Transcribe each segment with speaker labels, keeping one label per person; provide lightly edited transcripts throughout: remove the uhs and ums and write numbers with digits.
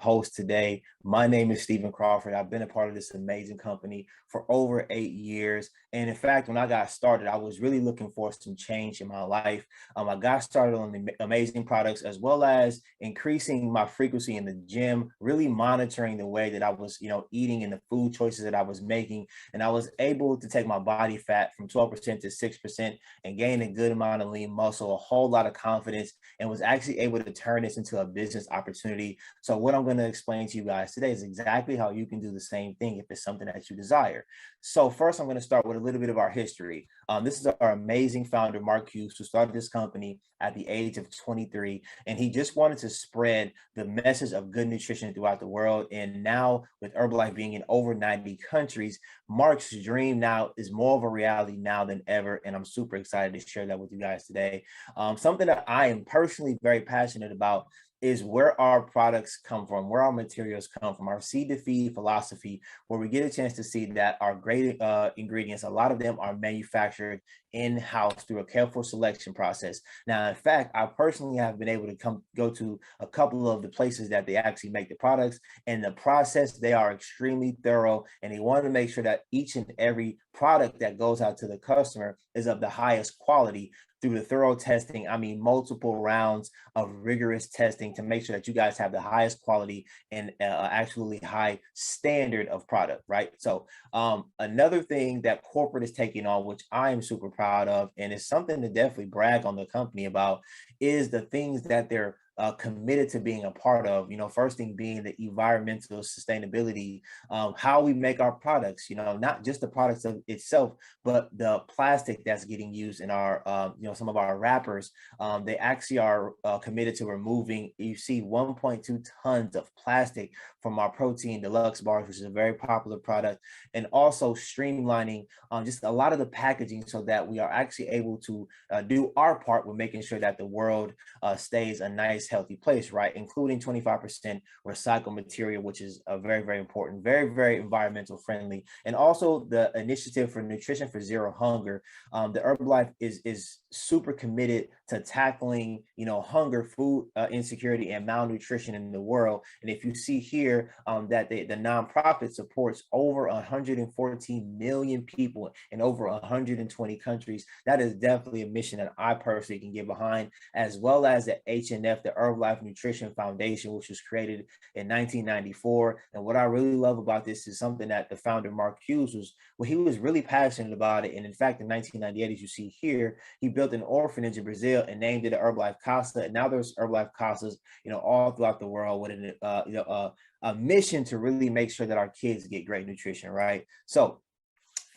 Speaker 1: host today. My name is Stephen Crawford. I've been a part of this amazing company for over 8 years. And in fact, when I got started, I was really looking for some change in my life. I got started on the amazing products as well as increasing my frequency in the gym, really monitoring the way that I was, eating and the food choices that I was making. And I was able to take my body fat from 12% to 6% and gain a good amount of lean muscle, a whole lot of confidence, and was actually able to turn this into a business opportunity. So what I'm going to explain to you guys today is exactly how you can do the same thing if it's something that you desire. So first, I'm going to start with a little bit of our history. This is our amazing founder, Mark Hughes, who started this company at the age of 23, and he just wanted to spread the message of good nutrition throughout the world. And now with Herbalife being in over 90 countries, Mark's dream now is more of a reality now than ever. And I'm super excited to share that with you guys today. Something that I am personally very passionate about is where our products come from, where our materials come from, our seed to feed philosophy, where we get a chance to see that our great ingredients, a lot of them are manufactured in-house through a careful selection process. Now, in fact, I personally have been able to go to a couple of the places that they actually make the products, and the process, they are extremely thorough, and they want to make sure that each and every product that goes out to the customer is of the highest quality through the thorough testing. I mean, multiple rounds of rigorous testing to make sure that you guys have the highest quality and actually high standard of product, right? So another thing that corporate is taking on, which I am super proud of, and it's something to definitely brag on the company about, is the things that they're committed to being a part of. First thing being the environmental sustainability, how we make our products, not just the products of itself, but the plastic that's getting used in our, some of our wrappers. They actually are committed to removing, you see 1.2 tons of plastic from our protein deluxe bars, which is a very popular product, and also streamlining just a lot of the packaging so that we are actually able to do our part with making sure that the world stays a nice, healthy place, right? Including 25% recycled material, which is very, very important, very, very environmental friendly. And also the initiative for Nutrition for Zero Hunger. The Herbalife is super committed to tackling, hunger, food insecurity, and malnutrition in the world. And if you see here that the nonprofit supports over 114 million people in over 120 countries, that is definitely a mission that I personally can get behind, as well as the HNF, the Herbalife Nutrition Foundation, which was created in 1994. And what I really love about this is something that the founder, Mark Hughes, he was really passionate about it. And in fact, in 1998, as you see here, he built an orphanage in Brazil and named it a Herbalife Casa. And now there's Herbalife Casas, all throughout the world with a mission to really make sure that our kids get great nutrition, right? So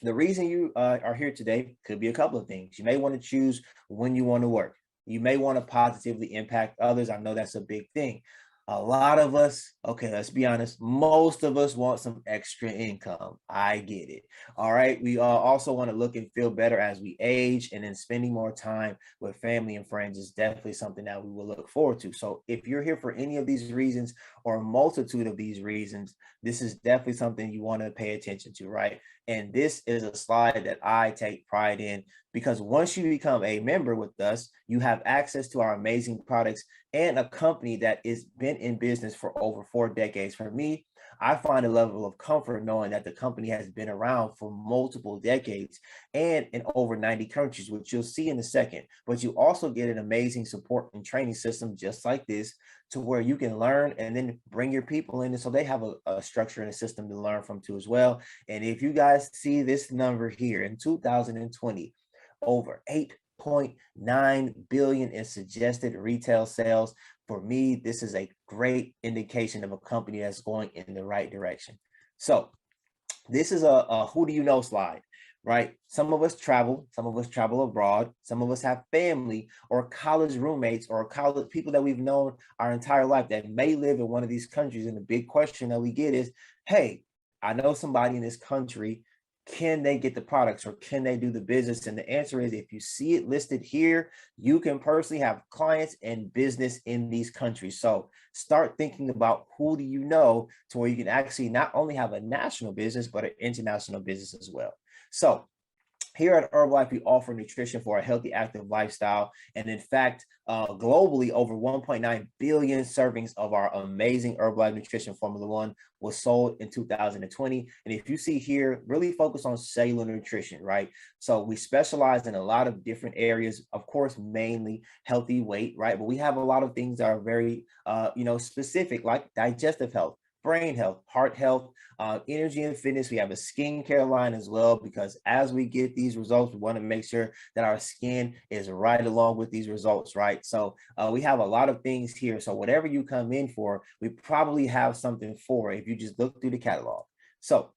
Speaker 1: the reason you are here today could be a couple of things. You may want to choose when you want to work. You may want to positively impact others. I know that's a big thing. A lot of us, okay, let's be honest, most of us want some extra income. I get it. All right. We also want to look and feel better as we age, and then spending more time with family and friends is definitely something that we will look forward to. So if you're here for any of these reasons or a multitude of these reasons, this is definitely something you want to pay attention to, right? And this is a slide that I take pride in, because once you become a member with us, you have access to our amazing products and a company that has been in business for over 4 decades. For me, I find a level of comfort knowing that the company has been around for multiple decades and in over 90 countries, which you'll see in a second. But you also get an amazing support and training system just like this, to where you can learn and then bring your people in. And so they have a structure and a system to learn from too as well. And if you guys see this number here in 2020, over 8.9 billion in suggested retail sales. For me, this is a great indication of a company that's going in the right direction. So this is a who do you know slide, right? Some of us travel abroad, some of us have family or college roommates or college people that we've known our entire life that may live in one of these countries. And the big question that we get is, hey, I know somebody in this country. Can they get the products or can they do the business? And the answer is, if you see it listed here, you can personally have clients and business in these countries. So start thinking about who do you know, to where you can actually not only have a national business, but an international business as well. So Here at Herbalife, we offer nutrition for a healthy, active lifestyle. And in fact, globally, over 1.9 billion servings of our amazing Herbalife nutrition Formula One was sold in 2020. And if you see here, really focus on cellular nutrition, right? So we specialize in a lot of different areas, of course, mainly healthy weight, right? But we have a lot of things that are very, specific, like digestive health, brain health, heart health, energy and fitness. We have a skincare line as well, because as we get these results, we want to make sure that our skin is right along with these results, right? So we have a lot of things here. So whatever you come in for, we probably have something for if you just look through the catalog. So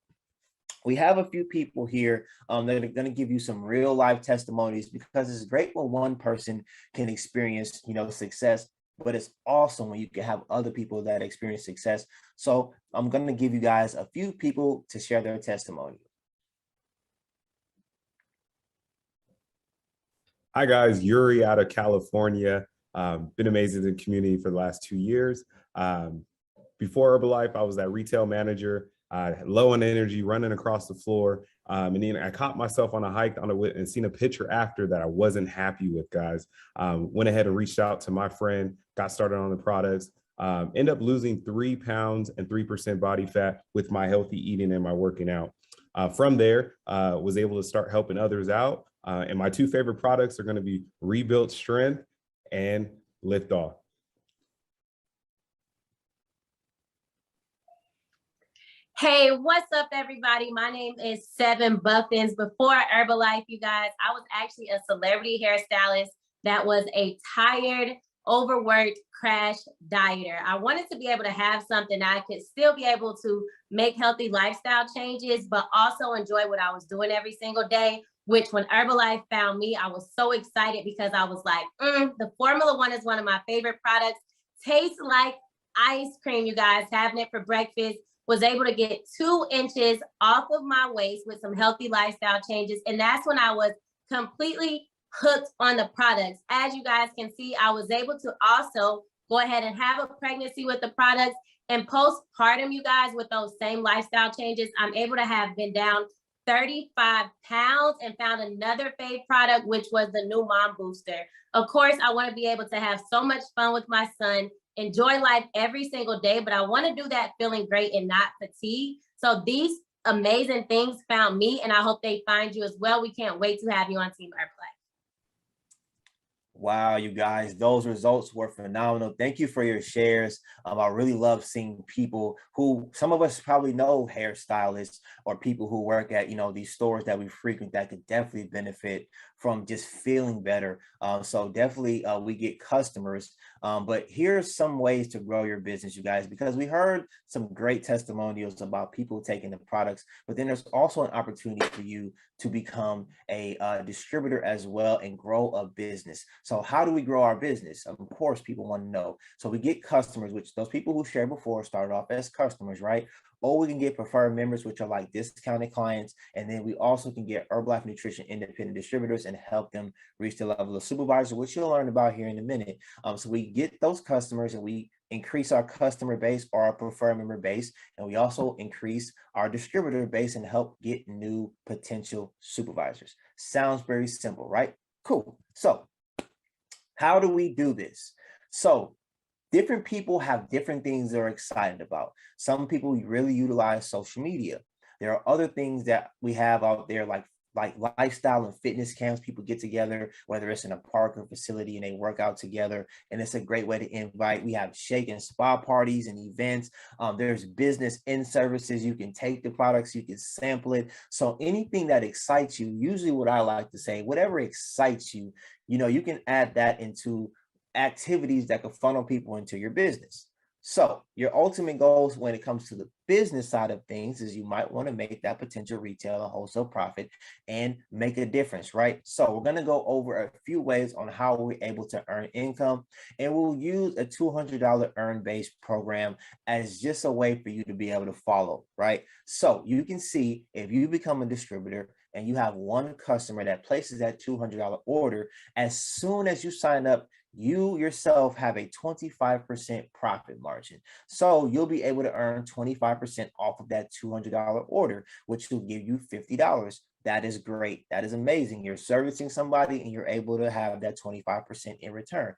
Speaker 1: we have a few people here that are going to give you some real life testimonies, because it's great when one person can experience, success, but it's awesome when you can have other people that experience success. So I'm going to give you guys a few people to share their testimony.
Speaker 2: Hi guys, Yuri out of California. Been amazing in the community for the last 2 years. Before Herbalife, I was that retail manager, low on energy, running across the floor. And then I caught myself on a hike and seen a picture after that I wasn't happy with, guys. Went ahead and reached out to my friend, got started on the products, ended up losing 3 pounds and 3% body fat with my healthy eating and my working out. From there, was able to start helping others out. And my 2 favorite products are going to be Rebuilt Strength and Lift Off.
Speaker 3: Hey, what's up, everybody? My name is Seven Buffins. Before Herbalife, you guys, I was actually a celebrity hairstylist that was a tired, overworked, crash dieter. I wanted to be able to have something that I could still be able to make healthy lifestyle changes, but also enjoy what I was doing every single day, which when Herbalife found me, I was so excited because I was like, the Formula One is one of my favorite products. Tastes like ice cream, you guys, having it for breakfast. Was able to get 2 inches off of my waist with some healthy lifestyle changes. And that's when I was completely hooked on the products. As you guys can see, I was able to also go ahead and have a pregnancy with the products, and postpartum, you guys, with those same lifestyle changes, I'm able to have been down 35 pounds and found another fave product, which was the new Mom Booster. Of course, I want to be able to have so much fun with my son, enjoy life every single day, but I want to do that feeling great and not fatigued. So these amazing things found me, and I hope they find you as well. We can't wait to have you on Team Herbalife.
Speaker 1: Wow, you guys, those results were phenomenal. Thank you for your shares. I really love seeing people who, some of us probably know hairstylists or people who work at, these stores that we frequent that could definitely benefit from just feeling better. So definitely we get customers. But here's some ways to grow your business, you guys, because we heard some great testimonials about people taking the products, but then there's also an opportunity for you to become a distributor as well and grow a business. So how do we grow our business? Of course, people want to know. So we get customers, which those people who shared before started off as customers, right? Or we can get preferred members, which are like discounted clients. And then we also can get Herbalife Nutrition independent distributors and help them reach the level of supervisor, which you'll learn about here in a minute. So we get those customers and we increase our customer base or our preferred member base. And we also increase our distributor base and help get new potential supervisors. Sounds very simple, right? Cool. So how do we do this? So different people have different things they're excited about. Some people really utilize social media. There are other things that we have out there like lifestyle and fitness camps. People get together, whether it's in a park or facility, and they work out together. And it's a great way to invite. We have shake and spa parties and events. There's business in services. You can take the products, you can sample it. So anything that excites you, usually what I like to say, whatever excites you, you can add that into activities that could funnel people into your business. So your ultimate goals when it comes to the business side of things is you might want to make that potential retail and wholesale profit and make a difference, right? So we're going to go over a few ways on how we're able to earn income, and we'll use a $200 earn-based program as just a way for you to be able to follow, right? So you can see if you become a distributor and you have one customer that places that $200 order, as soon as you sign up, you yourself have a 25% profit margin. So you'll be able to earn 25% off of that $200 order, which will give you $50. That is great. That is amazing. You're servicing somebody and you're able to have that 25% in return.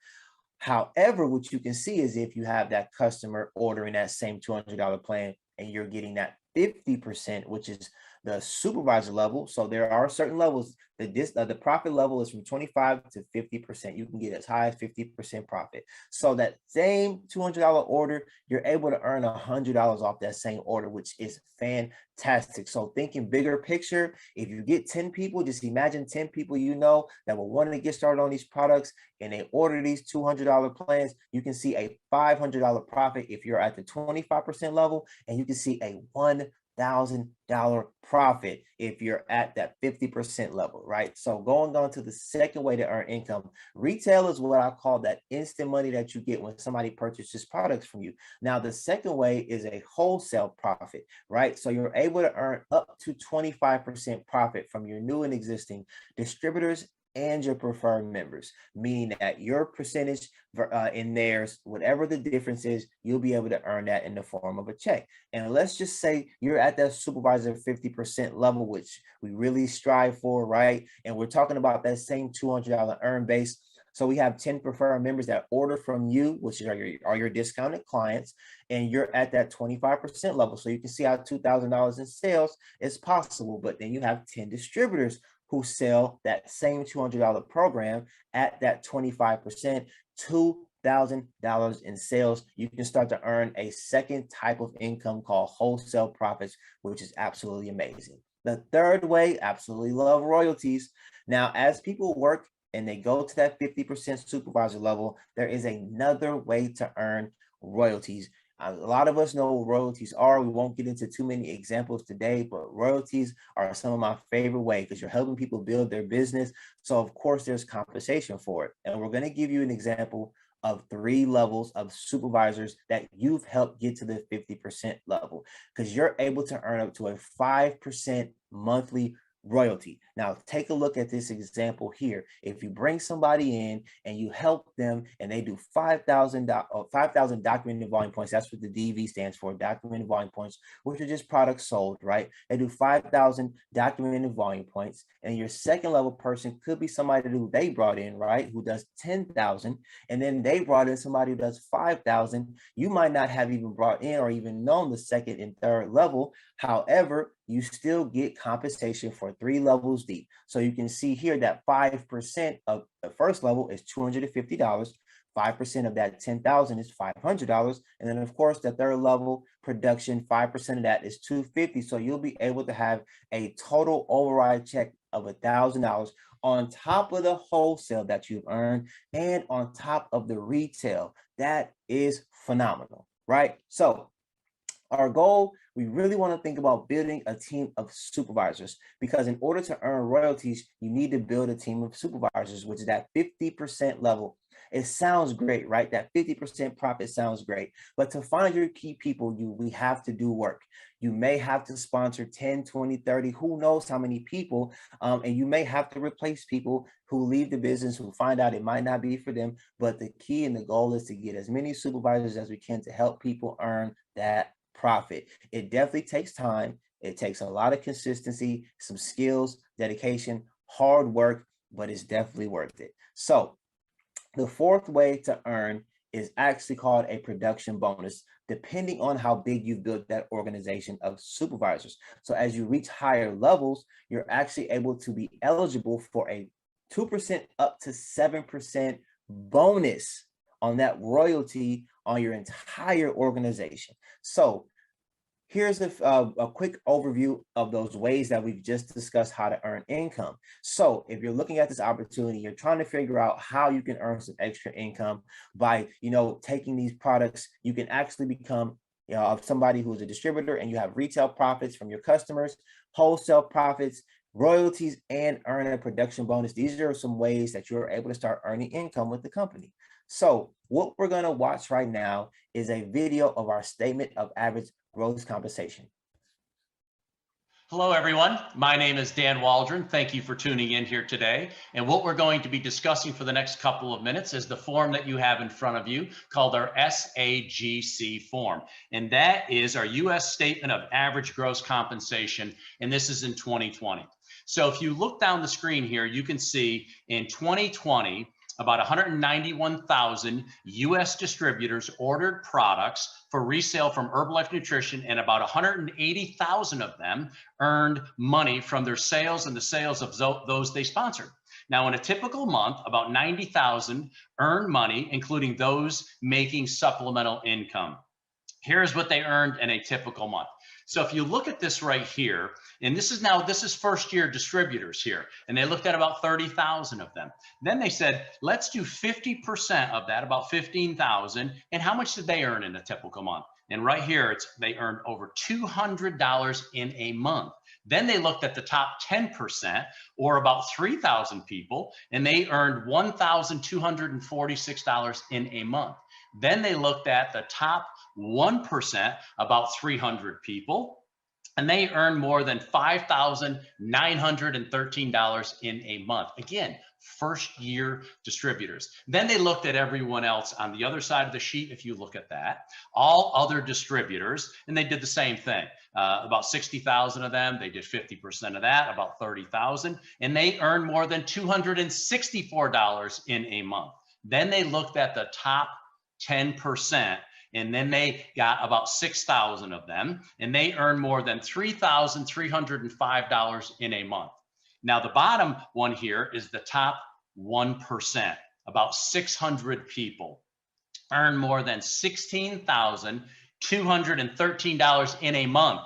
Speaker 1: However, what you can see is if you have that customer ordering that same $200 plan and you're getting that 50%, which is the supervisor level. So there are certain levels. The profit level is from 25 to 50%. You can get as high as 50% profit. So that same $200 order, you're able to earn $100 off that same order, which is fantastic. So thinking bigger picture, if you get 10 people, just imagine 10 people you know that will want to get started on these products and they order these $200 plans. You can see a $500 profit if you're at the 25% level, and you can see a $1,000 profit if you're at that 50% level, right? So going on to the second way to earn income, retail is what I call that instant money that you get when somebody purchases products from you. Now, the second way is a wholesale profit, right? So you're able to earn up to 25% profit from your new and existing distributors and your preferred members, meaning that your percentage in theirs, whatever the difference is, you'll be able to earn that in the form of a check. And let's just say you're at that supervisor 50% level, which we really strive for, right? And we're talking about that same $200 earn base. So we have 10 preferred members that order from you, which are your discounted clients, and you're at that 25% level. So you can see how $2,000 in sales is possible, but then you have 10 distributors who sell that same $200 program at that 25%, $2,000 in sales. You can start to earn a second type of income called wholesale profits, which is absolutely amazing. The third way, absolutely love royalties. Now, as people work and they go to that 50% supervisor level, there is another way to earn royalties. A lot of us know what royalties are. We won't get into too many examples today, but royalties are some of my favorite ways because you're helping people build their business. So of course there's compensation for it. And we're going to give you an example of 3 levels of supervisors that you've helped get to the 50% level, because you're able to earn up to a 5% monthly royalty. Now, take a look at this example here. If you bring somebody in and you help them and they do 5,000 documented volume points, that's what the DV stands for, documented volume points, which are just products sold, right? They do 5,000 documented volume points, and your second level person could be somebody who they brought in, right, who does 10,000, and then they brought in somebody who does 5,000. You might not have even brought in or even known the second and third level. However, you still get compensation for 3 levels deep. So you can see here that 5% of the first level is $250. 5% of that 10,000 is $500. And then of course, the third level production, 5% of that is $250. So you'll be able to have a total override check of $1,000 on top of the wholesale that you've earned and on top of the retail. That is phenomenal, right? So our goal, we really want to think about building a team of supervisors, because in order to earn royalties, you need to build a team of supervisors, which is that 50% level. It sounds great, right? That 50% profit sounds great. But to find your key people, we have to do work. You may have to sponsor 10, 20, 30, who knows how many people, and you may have to replace people who leave the business, who find out it might not be for them. But the key and the goal is to get as many supervisors as we can to help people earn that profit. It definitely takes time. It takes a lot of consistency, some skills, dedication, hard work, but it's definitely worth it. So the fourth way to earn is actually called a production bonus, depending on how big you've built that organization of supervisors. So as you reach higher levels, you're actually able to be eligible for a 2% up to 7% bonus on that royalty on your entire organization. So here's a quick overview of those ways that we've just discussed how to earn income. So if you're looking at this opportunity, you're trying to figure out how you can earn some extra income by, taking these products. You can actually become somebody who's a distributor, and you have retail profits from your customers, wholesale profits, royalties, and earn a production bonus. These are some ways that you're able to start earning income with the company. So what we're going to watch right now is a video of our statement of average gross compensation.
Speaker 4: Hello, everyone. My name is Dan Waldron. Thank you for tuning in here today. And what we're going to be discussing for the next couple of minutes is the form that you have in front of you called our SAGC form. And that is our U.S. Statement of Average Gross Compensation. And this is in 2020. So if you look down the screen here, you can see in 2020, about 191,000 U.S. distributors ordered products for resale from Herbalife Nutrition, and about 180,000 of them earned money from their sales and the sales of those they sponsored. Now, in a typical month, about 90,000 earned money, including those making supplemental income. Here's what they earned in a typical month. So if you look at this right here, and this is first year distributors here, and they looked at about 30,000 of them. Then they said, let's do 50% of that, about 15,000. And how much did they earn in a typical month? And right here, they earned over $200 in a month. Then they looked at the top 10%, or about 3,000 people, and they earned $1,246 in a month. Then they looked at the top 1%, about 300 people, and they earn more than $5,913 in a month. Again, first year distributors. Then they looked at everyone else on the other side of the sheet. If you look at that, all other distributors, and they did the same thing. About 60,000 of them, they did 50% of that, about 30,000, and they earned more than $264 in a month. Then they looked at the top 10%, and then they got about 6,000 of them, and they earn more than $3,305 in a month. Now, the bottom one here is the top 1%, about 600 people earn more than $16,213 in a month.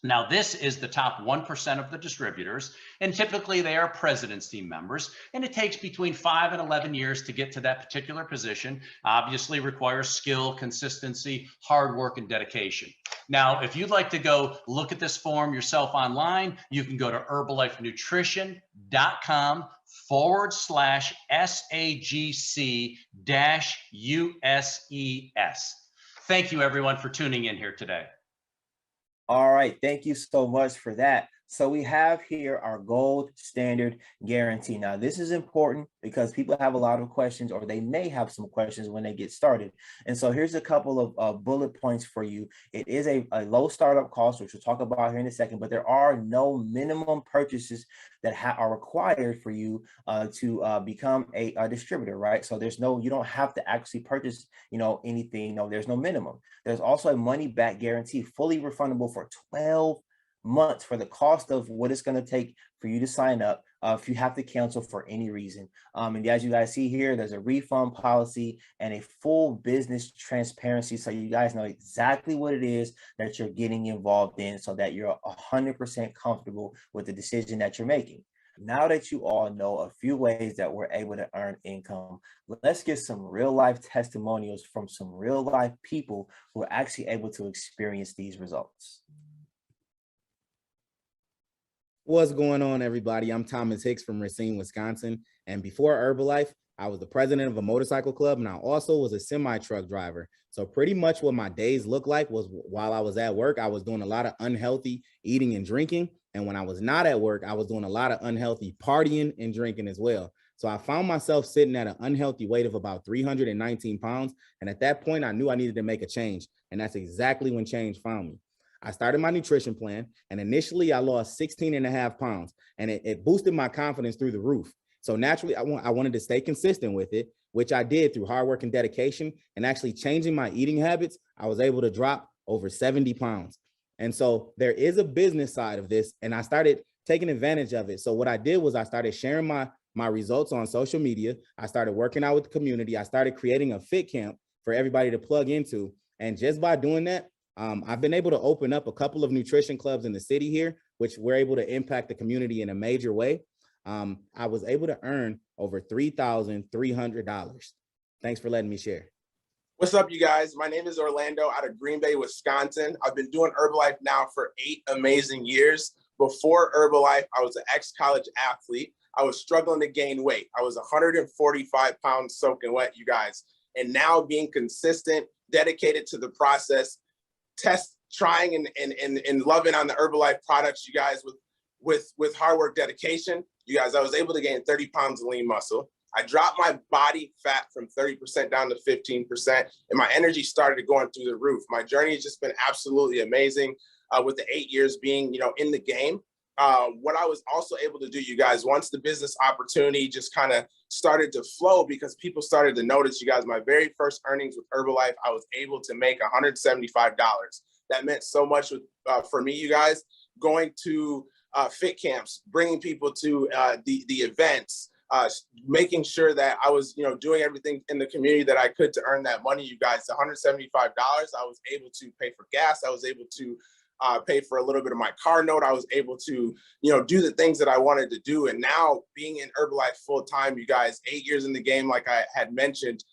Speaker 4: Now, this is the top 1% of the distributors, and typically they are president's team members, and it takes between 5 and 11 years to get to that particular position. Obviously requires skill, consistency, hard work, and dedication. Now, if you'd like to go look at this form yourself online, you can go to herbalifenutrition.com/SAGC-USES. Thank you, everyone, for tuning in here today.
Speaker 1: All right, thank you so much for that. So we have here our gold standard guarantee. Now, this is important because people have a lot of questions, or they may have some questions when they get started. And so here's a couple of bullet points for you. It is a low startup cost, which we'll talk about here in a second, but there are no minimum purchases that are required for you to become a distributor, right? So you don't have to actually purchase, anything. No, there's no minimum. There's also a money back guarantee, fully refundable for 12 months for the cost of what it's going to take for you to sign up if you have to cancel for any reason. And as you guys see here, there's a refund policy and a full business transparency, so you guys know exactly what it is that you're getting involved in, so that you're 100% comfortable with the decision that you're making. Now that you all know a few ways that we're able to earn income, let's get some real life testimonials from some real life people who are actually able to experience these results.
Speaker 5: What's going on, everybody? I'm Thomas Hicks from Racine, Wisconsin. And before Herbalife, I was the president of a motorcycle club, and I also was a semi-truck driver. So pretty much what my days looked like was, while I was at work, I was doing a lot of unhealthy eating and drinking. And when I was not at work, I was doing a lot of unhealthy partying and drinking as well. So I found myself sitting at an unhealthy weight of about 319 pounds. And at that point, I knew I needed to make a change. And that's exactly when change found me. I started my nutrition plan, and initially I lost 16.5 pounds, and it boosted my confidence through the roof. So naturally, I wanted to stay consistent with it, which I did through hard work and dedication, and actually changing my eating habits. I was able to drop over 70 pounds. And so there is a business side of this, and I started taking advantage of it. So what I did was I started sharing my results on social media. I started working out with the community. I started creating a fit camp for everybody to plug into. And just by doing that, I've been able to open up a couple of nutrition clubs in the city here, which we're able to impact the community in a major way. I was able to earn over $3,300. Thanks for letting me share.
Speaker 6: What's up, you guys? My name is Orlando out of Green Bay, Wisconsin. I've been doing Herbalife now for 8 amazing years. Before Herbalife, I was an ex-college athlete. I was struggling to gain weight. I was 145 pounds soaking wet, you guys. And now being consistent, dedicated to the process, trying and loving on the Herbalife products, you guys, with hard work, dedication, you guys, I was able to gain 30 pounds of lean muscle. I dropped my body fat from 30% down to 15%, and my energy started going through the roof. My journey has just been absolutely amazing with the 8 years being, in the game. What I was also able to do, you guys, once the business opportunity just kind of started to flow, because people started to notice, you guys, my very first earnings with Herbalife, I was able to make $175. That meant so much for me, you guys, going to fit camps, bringing people to the events, making sure that I was, doing everything in the community that I could to earn that money, you guys. The $175, I was able to pay for gas. I was able to pay for a little bit of my car note. I was able to, do the things that I wanted to do. And now being in Herbalife full time, you guys, 8 years in the game, like I had mentioned,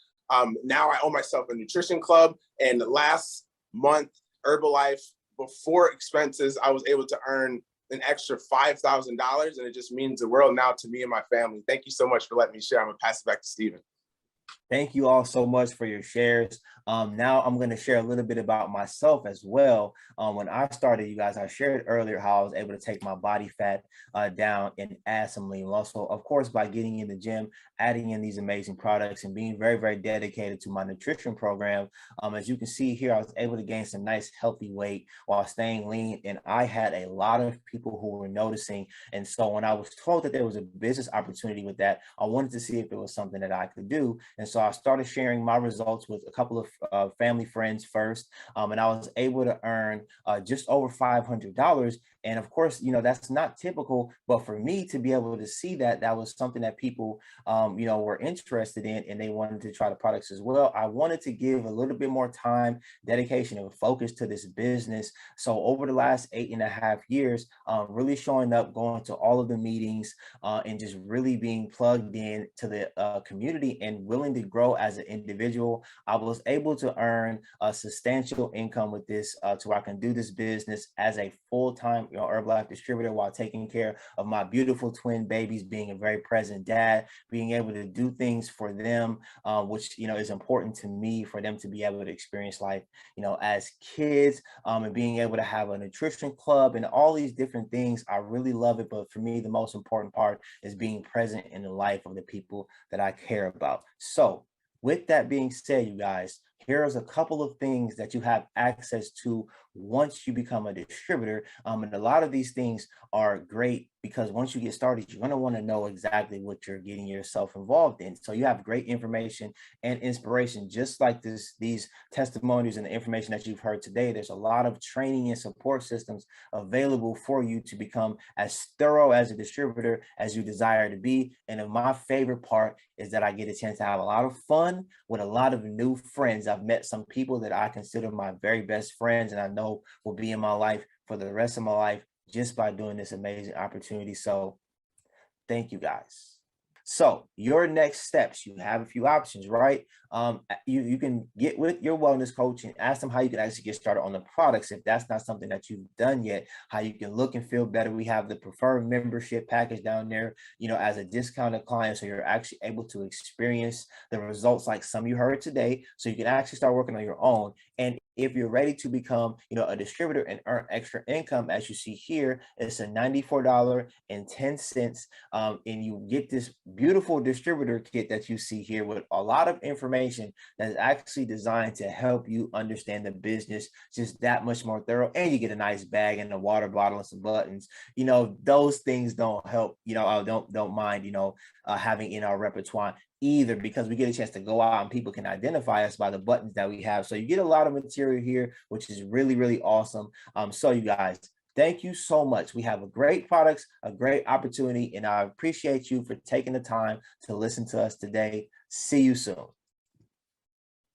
Speaker 6: now I own myself a nutrition club. And last month, Herbalife, before expenses, I was able to earn an extra $5,000, and it just means the world now to me and my family. Thank you so much for letting me share. I'm gonna pass it back to Steven.
Speaker 1: Thank you all so much for your shares. Now I'm going to share a little bit about myself as well. When I started, you guys, I shared earlier how I was able to take my body fat down and add some lean muscle, of course, by getting in the gym, adding in these amazing products, and being very, very dedicated to my nutrition program. As you can see here, I was able to gain some nice healthy weight while staying lean, and I had a lot of people who were noticing. And so when I was told that there was a business opportunity with that, I wanted to see if it was something that I could do. And so I started sharing my results with a couple of family friends first, and I was able to earn just over $500. And of course, that's not typical, but for me to be able to see that was something that people, were interested in, and they wanted to try the products as well. I wanted to give a little bit more time, dedication, and focus to this business. So over the last 8.5 years, really showing up, going to all of the meetings, and just really being plugged in to the community and willing to grow as an individual, I was able to earn a substantial income with this to where I can do this business as a full-time Herbalife distributor while taking care of my beautiful twin babies, being a very present dad, being able to do things for them, which is important to me, for them to be able to experience life as kids, and being able to have a nutrition club and all these different things. I really love it, but for me the most important part is being present in the life of the people that I care about. So with that being said, you guys, here's a couple of things that you have access to once you become a distributor. And a lot of these things are great because once you get started, you're going to want to know exactly what you're getting yourself involved in. So you have great information and inspiration, just like these testimonies and the information that you've heard today. There's a lot of training and support systems available for you to become as thorough as a distributor as you desire to be. And my favorite part is that I get a chance to have a lot of fun with a lot of new friends. I've met some people that I consider my very best friends, and I know will be in my life for the rest of my life just by doing this amazing opportunity. So thank you guys. So your next steps, you have a few options, right? You can get with your wellness coach and ask them how you can actually get started on the products. If that's not something that you've done yet, how you can look and feel better. We have the preferred membership package down there, as a discounted client. So you're actually able to experience the results like some you heard today. So you can actually start working on your own. And if you're ready to become, a distributor and earn extra income, as you see here, it's a $94.10. And you get this beautiful distributor kit that you see here with a lot of information that is actually designed to help you understand the business just that much more thorough. And you get a nice bag and a water bottle and some buttons. Those things don't help, I don't mind, having in our repertoire either, because we get a chance to go out and people can identify us by the buttons that we have. So you get a lot of material here, which is really, really awesome. So you guys, thank you so much. We have a great products, a great opportunity, and I appreciate you for taking the time to listen to us today. See you soon.